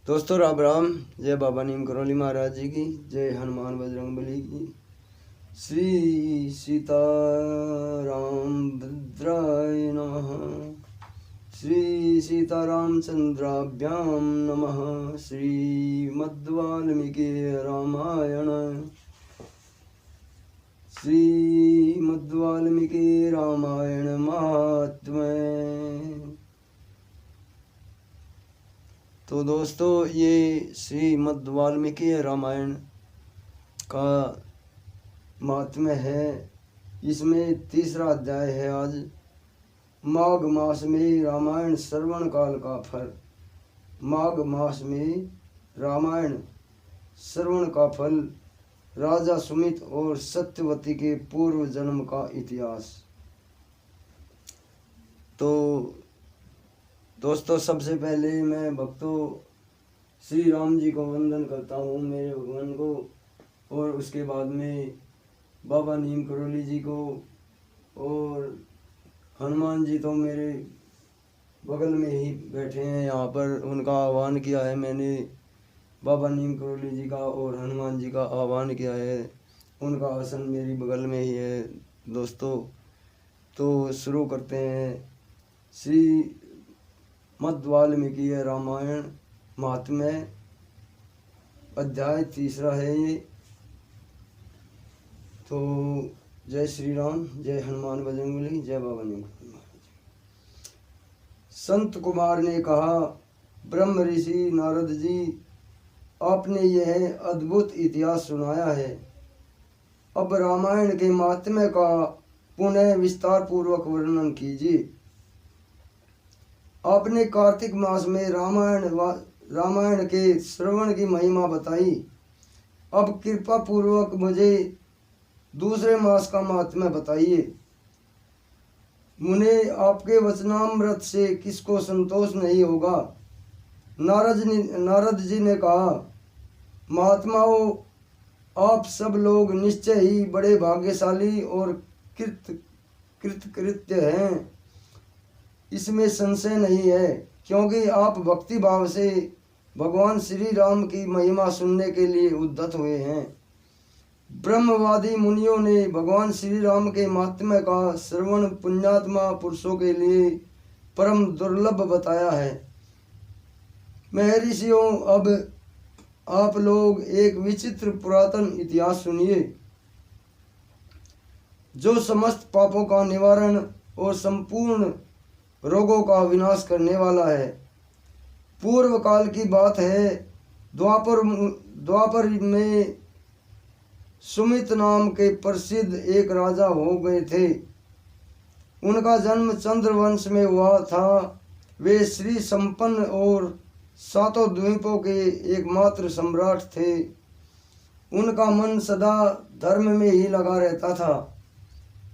दोस्तों राम राम। जय बाबा नीम करौली महाराज जी की, जय हनुमान बजरंगबली की। श्री सीताराम भद्राय नमः। श्री सीतारामचंद्राभ्याम नमः। श्रीमद्वाल्मीकि रामायण। श्रीमद्वाल्मीकि रामायण महात्म्य। तो दोस्तों ये श्रीमद् वाल्मीकि रामायण का महात्म्य है। इसमें तीसरा अध्याय है। आज माघ मास में रामायण श्रवण काल का फल। माघ मास में रामायण श्रवण का फल, राजा सुमित और सत्यवती के पूर्व जन्म का इतिहास। तो दोस्तों सबसे पहले मैं भक्तों श्री राम जी को वंदन करता हूँ, मेरे भगवान को, और उसके बाद में बाबा नीम करौली जी को, और हनुमान जी तो मेरे बगल में ही बैठे हैं यहाँ पर। उनका आह्वान किया है मैंने, बाबा नीम करौली जी का और हनुमान जी का आह्वान किया है। उनका आसन मेरी बगल में ही है। दोस्तों तो शुरू करते हैं। श्री मद् वाल्मीकि रामायण महात्म्य, अध्याय तीसरा है ये। तो जय श्री राम, जय हनुमान बजरंगबली, जय बाबा नीम करौली महाराज। संत कुमार ने कहा, ब्रह्म ऋषि नारद जी, आपने यह अद्भुत इतिहास सुनाया है। अब रामायण के महात्म्य का पुनः विस्तार पूर्वक वर्णन कीजिए। आपने कार्तिक मास में रामायण के श्रवण की महिमा बताई। अब कृपा पूर्वक मुझे दूसरे मास का महात्म्य बताइए। मुने, आपके वचनामृत से किसको संतोष नहीं होगा। नारद जी ने कहा, महात्माओं, आप सब लोग निश्चय ही बड़े भाग्यशाली और कृतकृत्य हैं, इसमें संशय नहीं है, क्योंकि आप भक्ति भाव से भगवान श्री राम की महिमा सुनने के लिए उद्यत हुए हैं। ब्रह्मवादी मुनियों ने भगवान श्री राम के महात्म्य का श्रवण पुण्यात्मा पुरुषों के लिए परम दुर्लभ बताया है। महर्षियों, अब आप लोग एक विचित्र पुरातन इतिहास सुनिए, जो समस्त पापों का निवारण और संपूर्ण रोगों का विनाश करने वाला है। पूर्व काल की बात है। द्वापर में सुमित नाम के प्रसिद्ध एक राजा हो गए थे। उनका जन्म चंद्रवंश में हुआ था। वे श्री संपन्न और सातों द्वीपों के एकमात्र सम्राट थे। उनका मन सदा धर्म में ही लगा रहता था।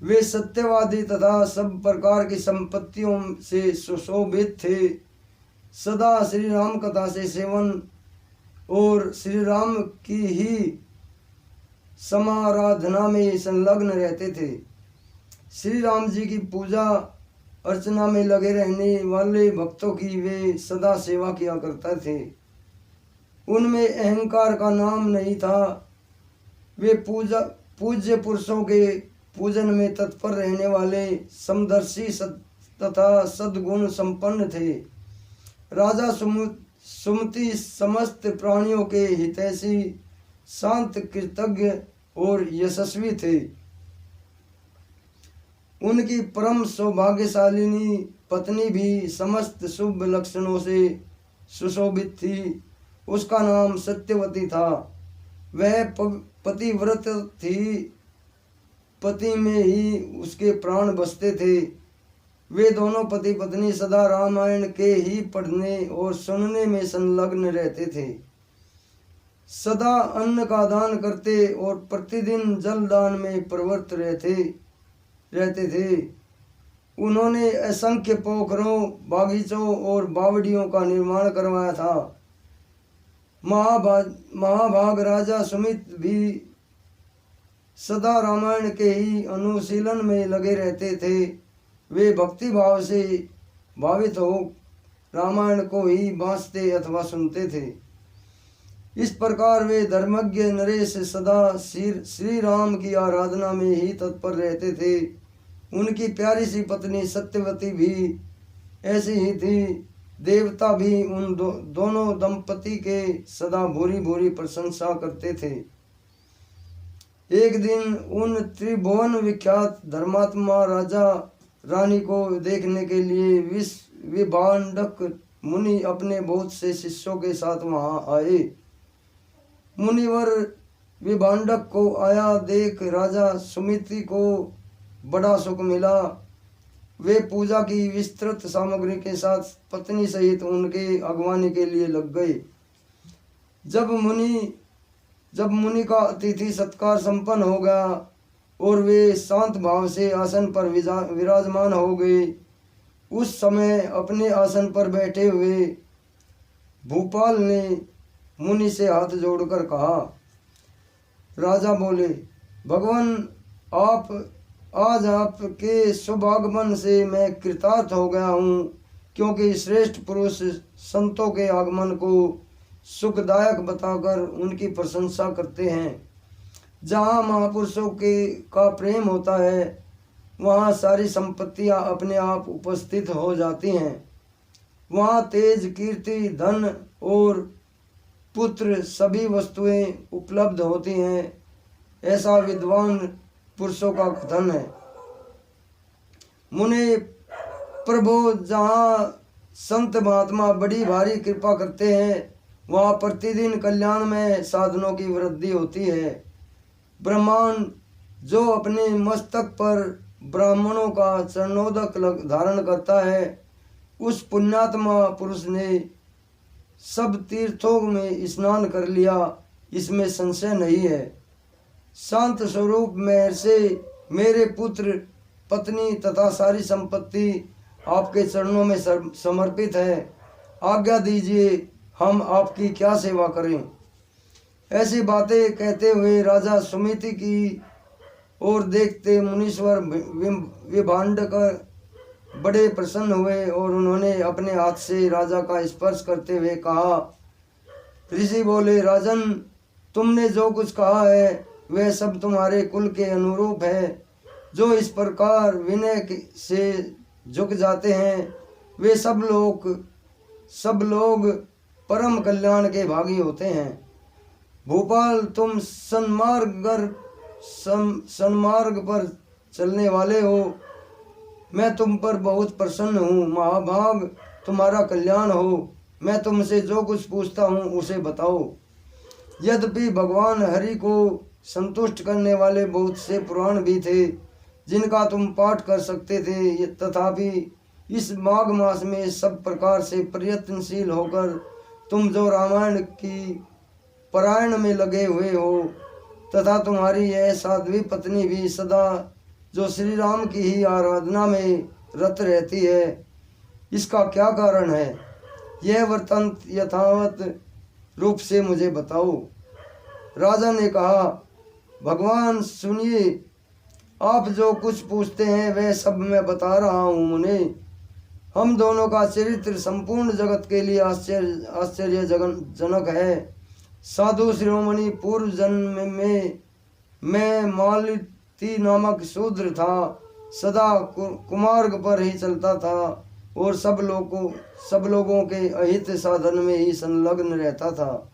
वे सत्यवादी तथा सब प्रकार की संपत्तियों से सुशोभित थे। सदा श्री राम कथा से सेवन और श्री राम की ही समाराधना में संलग्न रहते थे। श्री राम जी की पूजा अर्चना में लगे रहने वाले भक्तों की वे सदा सेवा किया करते थे। उनमें अहंकार का नाम नहीं था। वे पूज्य पुरुषों के पूजन में तत्पर रहने वाले समदर्शी तथा सद्गुण संपन्न थे। राजा सुमति समस्त प्राणियों के हितैषी, शांत, कृतज्ञ और यशस्वी थे। उनकी परम सौभाग्यशालिनी पत्नी भी समस्त शुभ लक्षणों से सुशोभित थी। उसका नाम सत्यवती था। वह पतिव्रत थी। पति में ही उसके प्राण बसते थे। वे दोनों पति पत्नी सदा रामायण के ही पढ़ने और सुनने में संलग्न रहते थे। सदा अन्न का दान करते और प्रतिदिन जल दान में प्रवृत्त रहते थे। उन्होंने असंख्य पोखरों, बागीचों और बावड़ियों का निर्माण करवाया था। महाभाग राजा सुमित भी सदा रामायण के ही अनुशीलन में लगे रहते थे। वे भक्ति भाव से भावित हो रामायण को ही बाँचते अथवा सुनते थे। इस प्रकार वे धर्मज्ञ नरेश सदा श्री राम की आराधना में ही तत्पर रहते थे। उनकी प्यारी सी पत्नी सत्यवती भी ऐसी ही थी। देवता भी उन दोनों दंपति के सदा भूरी भूरी प्रशंसा करते थे। एक दिन उन त्रिभुवन विख्यात धर्मात्मा राजा रानी को देखने के लिए विभांडक मुनि अपने बहुत से शिष्यों के साथ वहां आए। मुनिवर विभांडक को आया देख राजा सुमिति को बड़ा सुख मिला। वे पूजा की विस्तृत सामग्री के साथ पत्नी सहित उनके अगवानी के लिए लग गए। जब मुनि का अतिथि सत्कार संपन्न हो गया और वे शांत भाव से आसन पर विराजमान हो गए, उस समय अपने आसन पर बैठे हुए भूपाल ने मुनि से हाथ जोड़कर कहा। राजा बोले, भगवान आज आपके शुभागमन से मैं कृतार्थ हो गया हूँ, क्योंकि श्रेष्ठ पुरुष संतों के आगमन को सुखदायक बताकर उनकी प्रशंसा करते हैं। जहाँ महापुरुषों का प्रेम होता है, वहाँ सारी संपत्तियाँ अपने आप उपस्थित हो जाती हैं। वहाँ तेज, कीर्ति, धन और पुत्र सभी वस्तुएं उपलब्ध होती हैं। ऐसा विद्वान पुरुषों का धन है। मुने प्रभु, जहाँ संत महात्मा बड़ी भारी कृपा करते हैं, वहाँ प्रतिदिन कल्याण में साधनों की वृद्धि होती है। ब्रह्मांड जो अपने मस्तक पर ब्राह्मणों का चरणोदक धारण करता है, उस पुण्यात्मा पुरुष ने सब तीर्थों में स्नान कर लिया, इसमें संशय नहीं है। शांत स्वरूप में से मेरे पुत्र, पत्नी तथा सारी संपत्ति आपके चरणों में समर्पित है। आज्ञा दीजिए, हम आपकी क्या सेवा करें। ऐसी बातें कहते हुए राजा सुमिति की ओर देखते मुनीश्वर विभांडक बड़े प्रसन्न हुए और उन्होंने अपने हाथ से राजा का स्पर्श करते हुए कहा। ऋषि बोले, राजन, तुमने जो कुछ कहा है वह सब तुम्हारे कुल के अनुरूप है। जो इस प्रकार विनय से झुक जाते हैं, वे सब लोग परम कल्याण के भागी होते हैं। भोपाल, तुम सन्मार्ग पर चलने वाले हो। मैं तुम पर बहुत प्रसन्न हूँ। महाभाग, तुम्हारा कल्याण हो। मैं तुमसे जो कुछ पूछता हूँ उसे बताओ। यद्यपि भगवान हरि को संतुष्ट करने वाले बहुत से पुराण भी थे जिनका तुम पाठ कर सकते थे, तथापि इस माघ मास में सब प्रकार से प्रयत्नशील होकर तुम जो रामायण की पारायण में लगे हुए हो, तथा तुम्हारी यह साध्वी पत्नी भी सदा जो श्री राम की ही आराधना में रत रहती है, इसका क्या कारण है? यह वृत्तांत यथावत रूप से मुझे बताओ। राजा ने कहा, भगवान सुनिए, आप जो कुछ पूछते हैं वह सब मैं बता रहा हूँ। मुने, हम दोनों का चरित्र संपूर्ण जगत के लिए आश्चर्यजनक है। साधु शिरोमणि, पूर्व जन्म में मैं मालिती नामक शूद्र था। सदा कुमार्ग पर ही चलता था और सब लोगों के अहित साधन में ही संलग्न रहता था।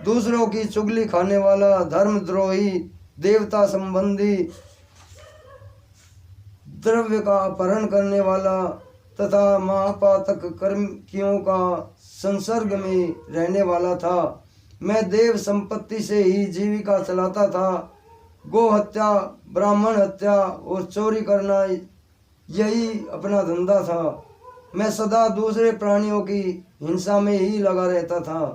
दूसरों की चुगली खाने वाला, धर्मद्रोही, देवता संबंधी द्रव्य का अपहरण करने वाला तथा महापातक कर्मियों का संसर्ग में रहने वाला था। मैं देव संपत्ति से ही जीविका चलाता था। गो हत्या, ब्राह्मण हत्या और चोरी करना यही अपना धंधा था। मैं सदा दूसरे प्राणियों की हिंसा में ही लगा रहता था।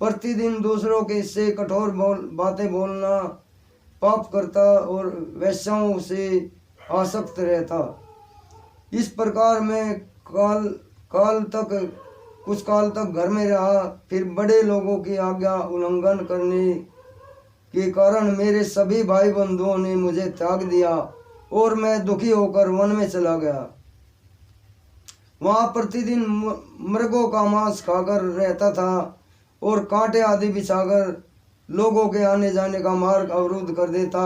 प्रतिदिन दूसरों के से कठोर बातें बोलना, पाप करता और वैश्याओं से आसक्त रहता। इस प्रकार मैं कुछ काल तक घर में रहा। फिर बड़े लोगों की आज्ञा उल्लंघन करने के कारण मेरे सभी भाई बंधुओं ने मुझे त्याग दिया और मैं दुखी होकर वन में चला गया। वहाँ प्रतिदिन मृगों का मांस खाकर रहता था और कांटे आदि बिछाकर लोगों के आने जाने का मार्ग अवरुद्ध कर देता।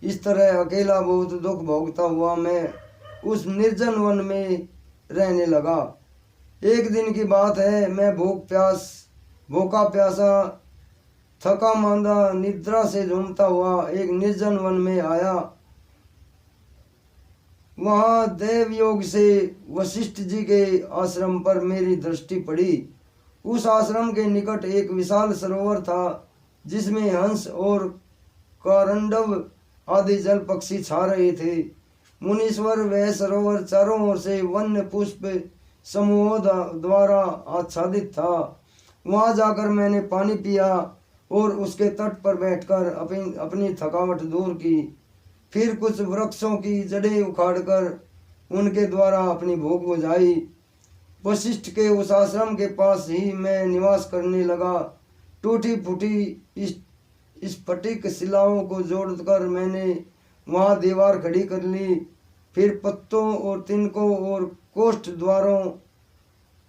इस तरह अकेला बहुत दुख भोगता हुआ मैं उस निर्जन वन में रहने लगा। एक दिन की बात है, मैं भूखा प्यासा थका मांदा निद्रा से झूमता हुआ एक निर्जन वन में आया। वहाँ देव योग से वशिष्ठ जी के आश्रम पर मेरी दृष्टि पड़ी। उस आश्रम के निकट एक विशाल सरोवर था जिसमें हंस और कारंडव आदि जल पक्षी छा रहे थे। मुनीश्वर वह सरोवर चारों ओर से वन्य पुष्प समूहों द्वारा आच्छादित था। वहां जाकर मैंने पानी पिया और उसके तट पर बैठकर अपनी थकावट दूर की। फिर कुछ वृक्षों की जड़ें उखाड़कर उनके द्वारा अपनी भूख बुझाई। वशिष्ठ के उस आश्रम के पास ही मैं निवास करने लगा। टूटी फूटी स्फटिक शिलाओं को जोड़कर मैंने वहां दीवार खड़ी कर ली। फिर पत्तों और तिनकों और कोष्ठ द्वारों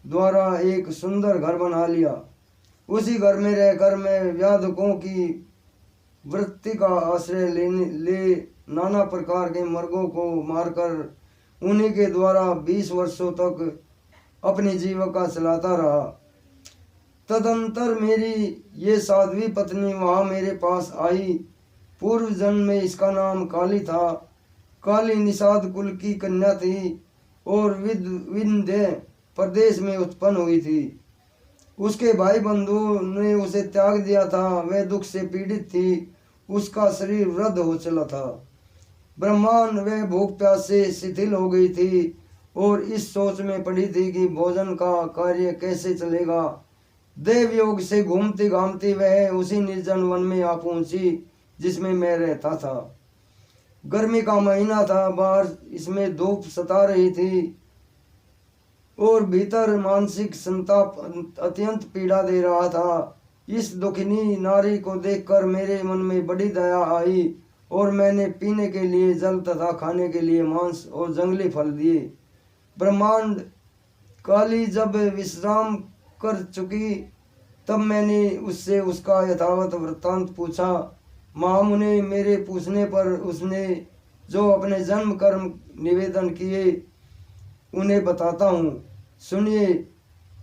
द्वारा एक सुंदर घर बना लिया। उसी घर में रहकर मैं व्याधकों की वृत्ति का आश्रय ले नाना प्रकार के मृगों को मारकर उन्हीं के द्वारा 20 वर्षों तक अपनी जीविका चलाता रहा। तदंतर मेरी ये साध्वी पत्नी वहाँ मेरे पास आई। पूर्व जन्म में इसका नाम काली था। काली निषाद कुल की कन्या थी और विंध्य प्रदेश में उत्पन्न हुई थी। उसके भाई बंधु ने उसे त्याग दिया था। वह दुख से पीड़ित थी। उसका शरीर वृद्ध हो चला था। ब्रह्मांड वह भूख प्यास से शिथिल हो गई थी और इस सोच में पड़ी थी कि भोजन का कार्य कैसे चलेगा। देव योग से घूमती घामती वह उसी निर्जन वन में आ पहुंची जिसमें मैं रहता था। गर्मी का महीना था। बाहर इसमें धूप सता रही थी और भीतर मानसिक संताप अत्यंत पीड़ा दे रहा था। इस दुखिनी नारी को देखकर मेरे मन में बड़ी दया आई और मैंने पीने के लिए जल तथा खाने के लिए मांस और जंगली फल दिए। ब्रह्मांड काली जब विश्राम कर चुकी तब मैंने उससे उसका यथावत वृत्तांत पूछा। महामुनि मेरे पूछने पर उसने जो अपने जन्म कर्म निवेदन किए उन्हें बताता हूँ, सुनिए।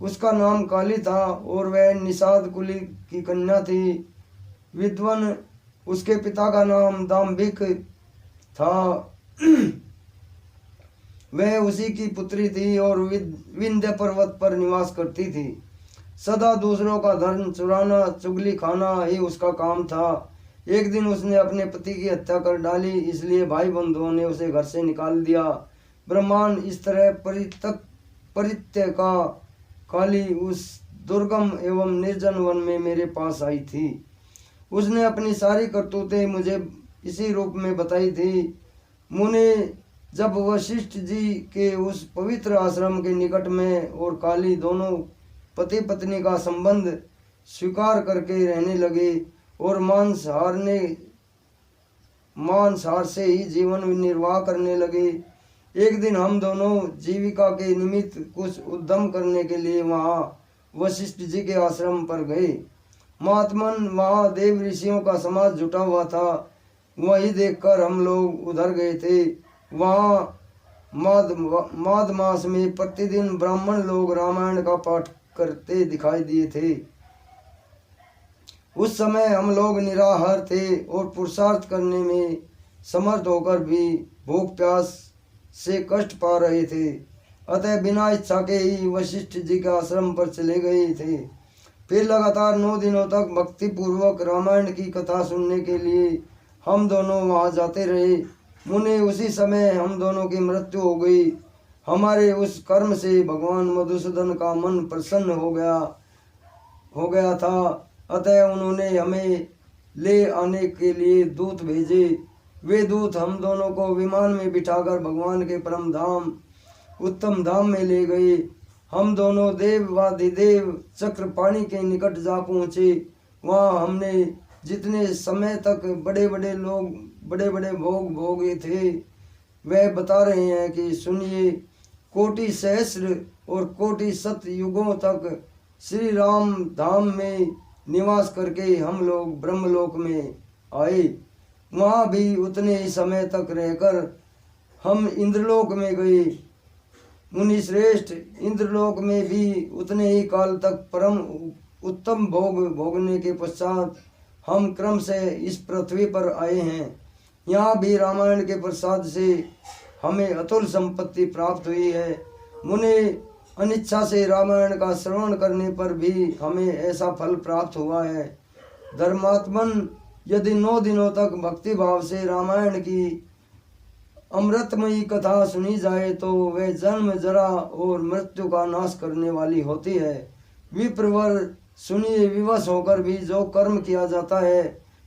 उसका नाम काली था और वह निषाद कुली की कन्या थी। विद्वान उसके पिता का नाम दाम्भिक था। वह उसी की पुत्री थी और विंध्य पर्वत पर निवास करती थी। सदा दूसरों का धन चुराना चुगली खाना ही उसका काम था। एक दिन उसने अपने पति की हत्या कर डाली, इसलिए भाई बंधुओं ने उसे घर से निकाल दिया। ब्रह्मांड इस तरह परित्य का काली उस दुर्गम एवं निर्जन वन में मेरे पास आई थी। उसने अपनी सारी करतूतें मुझे इसी रूप में बताई थी। मुने जब वशिष्ठ जी के उस पवित्र आश्रम के निकट में और काली दोनों पति पत्नी का संबंध स्वीकार करके रहने लगे और मांसाहार से ही जीवन निर्वाह करने लगे। एक दिन हम दोनों जीविका के निमित्त कुछ उद्यम करने के लिए वहाँ वशिष्ठ जी के आश्रम पर गए। महात्मन वहाँ देव ऋषियों का समाज जुटा हुआ था। वही देखकर हम लोग उधर गए थे। वहाँ माघ मास में प्रतिदिन ब्राह्मण लोग रामायण का पाठ करते दिखाई दिए थे। उस समय हम लोग निराहार थे और पुरुषार्थ करने में समर्थ होकर भी भूख प्यास से कष्ट पा रहे थे। अतः बिना इच्छा के ही वशिष्ठ जी के आश्रम पर चले गए थे। फिर लगातार 9 दिनों तक भक्ति पूर्वक रामायण की कथा सुनने के लिए हम दोनों वहां जाते रहे। मुने उसी समय हम दोनों की मृत्यु हो गई। हमारे उस कर्म से भगवान मधुसूदन का मन प्रसन्न हो गया था। अतः उन्होंने हमें ले आने के लिए दूत भेजे। वे दूत हम दोनों को विमान में बिठाकर भगवान के परम धाम उत्तम धाम में ले गए। हम दोनों देवाधिदेव चक्रपाणी के निकट जा पहुँचे। वहाँ हमने जितने समय तक बड़े बड़े भोग भोगे थे वह बता रहे हैं कि सुनिए। कोटि सहस्र और कोटि शत युगों तक श्री राम धाम में निवास करके हम लोग ब्रह्मलोक में आए। वहाँ भी उतने ही समय तक रहकर हम इंद्रलोक में गए। मुनि श्रेष्ठ, इंद्रलोक में भी उतने ही काल तक परम उत्तम भोग भोगने के पश्चात हम क्रम से इस पृथ्वी पर आए हैं। यहाँ भी रामायण के प्रसाद से हमें अतुल संपत्ति प्राप्त हुई है। मुनि अनिच्छा से रामायण का श्रवण करने पर भी हमें ऐसा फल प्राप्त हुआ है। धर्मात्मन यदि 9 दिनों तक भक्ति भाव से रामायण की अमृतमयी कथा सुनी जाए तो वह जन्म जरा और मृत्यु का नाश करने वाली होती है। विप्रवर सुनिए, विवश होकर भी जो कर्म किया जाता है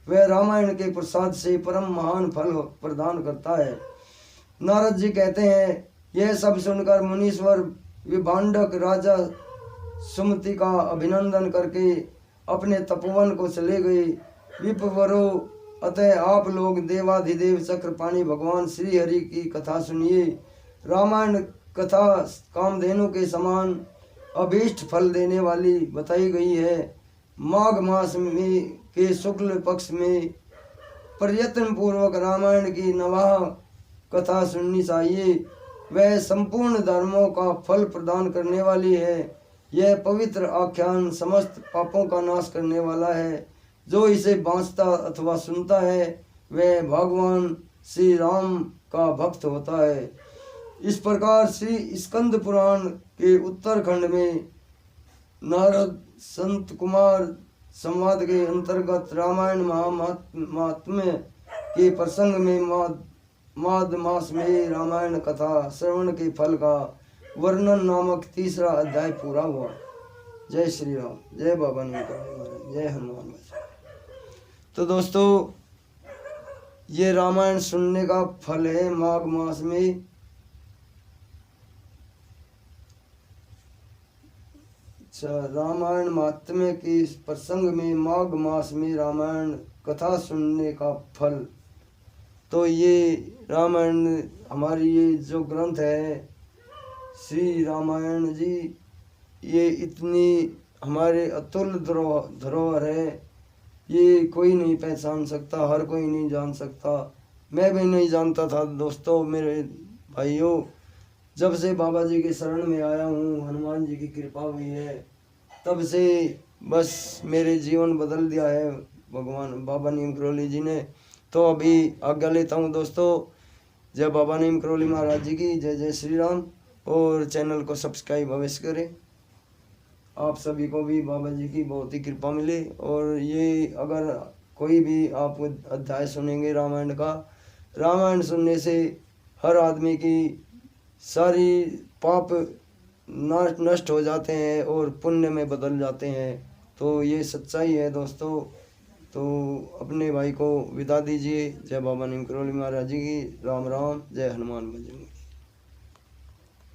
वह रामायण के प्रसाद से परम महान फल प्रदान करता है। नारद जी कहते हैं, यह सब सुनकर मुनीश्वर विभांडक राजा सुमति का अभिनंदन करके अपने तपोवन को चले गए। विप्रवरो, अतः आप लोग देवाधिदेव चक्रपाणी भगवान श्री हरि की कथा सुनिए। रामायण कथा कामधेनु के समान अभीष्ट फल देने वाली बताई गई है। माघ मास में के शुक्ल पक्ष में प्रयत्न पूर्वक रामायण की नवाह कथा सुननी चाहिए। वह संपूर्ण धर्मों का फल प्रदान करने वाली है। यह पवित्र आख्यान समस्त पापों का नाश करने वाला है। जो इसे बांचता अथवा सुनता है वह भगवान श्री राम का भक्त होता है। इस प्रकार श्री स्कंद पुराण के उत्तरखंड में नारद संत कुमार संवाद के अंतर्गत रामायण महात्म्य के प्रसंग में माघ मास में रामायण कथा श्रवण के फल का वर्णन नामक 3रा अध्याय पूरा हुआ। जय श्री राम, जय बाबा नीम, जय हनुमान। तो दोस्तों, ये रामायण सुनने का फल है माघ मास में। रामायण महात्म्य के प्रसंग में माघ मास में रामायण कथा सुनने का फल। तो ये रामायण हमारी ये जो ग्रंथ है श्री रामायण जी, ये इतनी हमारे अतुल धरोहर है। ये कोई नहीं पहचान सकता, हर कोई नहीं जान सकता। मैं भी नहीं जानता था दोस्तों, मेरे भाइयों। जब से बाबा जी के शरण में आया हूँ, हनुमान जी की कृपा हुई है, तब से बस मेरे जीवन बदल दिया है भगवान बाबा नीम करोली जी ने। तो अभी आज्ञा लेता हूँ दोस्तों। जय बाबा नीम करोली महाराज जी की जय। जय श्री राम। और चैनल को सब्सक्राइब अवश्य करें। आप सभी को भी बाबा जी की बहुत ही कृपा मिले। और ये अगर कोई भी आप अध्याय सुनेंगे रामायण का, रामायण सुनने से हर आदमी की सारी पाप नष्ट हो जाते हैं और पुण्य में बदल जाते हैं। तो ये सच्चाई है दोस्तों। तो अपने भाई को विदा दीजिए। जय बाबा नीम करोली महाराज जी की। राम राम। जय हनुमान बजरंगी।